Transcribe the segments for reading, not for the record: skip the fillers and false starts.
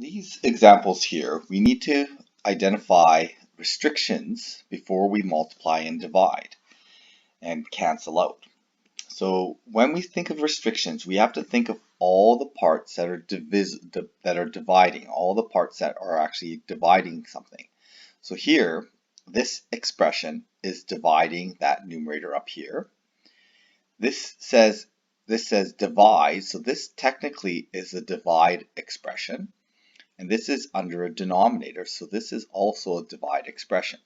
These examples here, we need to identify restrictions before we multiply and divide and cancel out. So when we think of restrictions, we have to think of all the parts that are dividing, all the parts that are actually dividing something. So here, this expression is dividing that numerator up here. This says divide, so this technically is a divide expression. And this is under a denominator, so this is also a divide expression.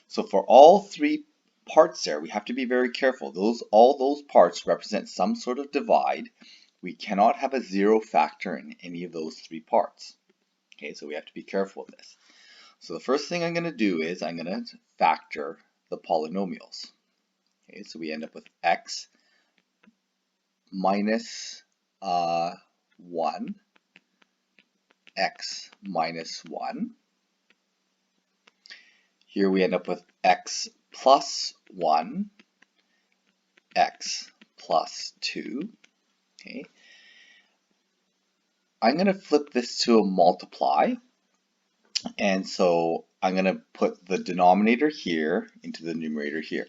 So for all three parts there, we have to be very careful. All those parts represent some sort of divide. We cannot have a zero factor in any of those three parts. Okay, so we have to be careful of this. So the first thing I'm going to do is I'm going to factor the polynomials. Okay, so we end up with x minus 1, x minus 1. Here we end up with x plus 1, x plus 2. Okay. I'm going to flip this to a multiply. And so I'm going to put the denominator here into the numerator here.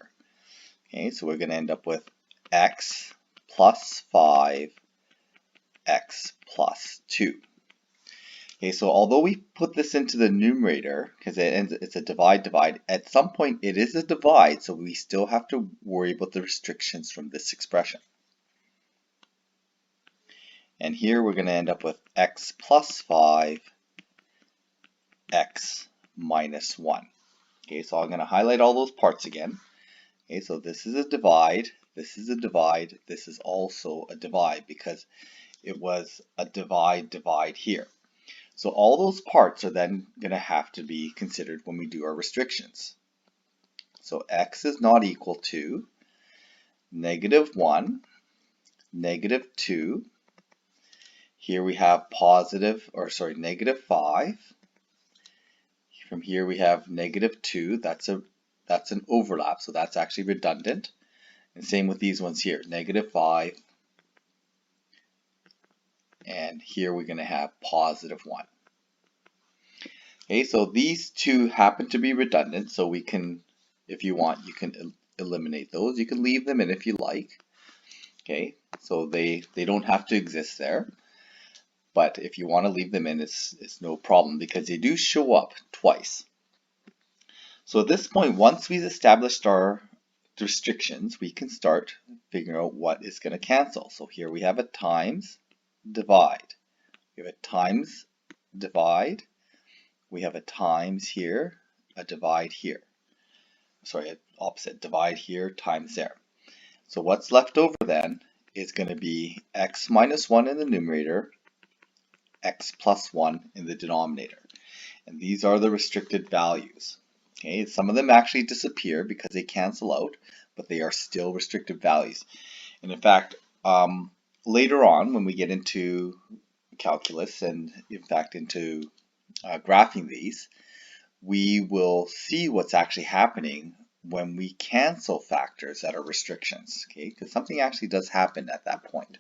Okay, so we're going to end up with x plus 5, x plus 2. Okay, so although we put this into the numerator, because it's a divide, at some point it is a divide, so we still have to worry about the restrictions from this expression. And here we're going to end up with x plus 5, x minus 1. Okay, so I'm going to highlight all those parts again. Okay, so this is a divide, this is a divide, this is also a divide because it was a divide here. So all those parts are then going to have to be considered when we do our restrictions. So x is not equal to -1, -2. Here we have -5. From here we have -2. That's an overlap, so that's actually redundant. And same with these ones here, -5. And here we're going to have +1. Okay, so these two happen to be redundant, so we can, if you want, you can eliminate those. You can leave them in if you like. Okay, so they don't have to exist there. But if you want to leave them in, it's no problem because they do show up twice. So at this point, once we've established our restrictions, we can start figuring out what is going to cancel. So here we have a times divide. We have a times divide. We have a times here, a divide here. Sorry, opposite, divide here, times there. So what's left over then is going to be x minus 1 in the numerator, x plus 1 in the denominator. And these are the restricted values. Okay, some of them actually disappear because they cancel out, but they are still restricted values. And in fact, later on when we get into calculus and in fact into graphing these, we will see what's actually happening when we cancel factors that are restrictions, okay? Because something actually does happen at that point.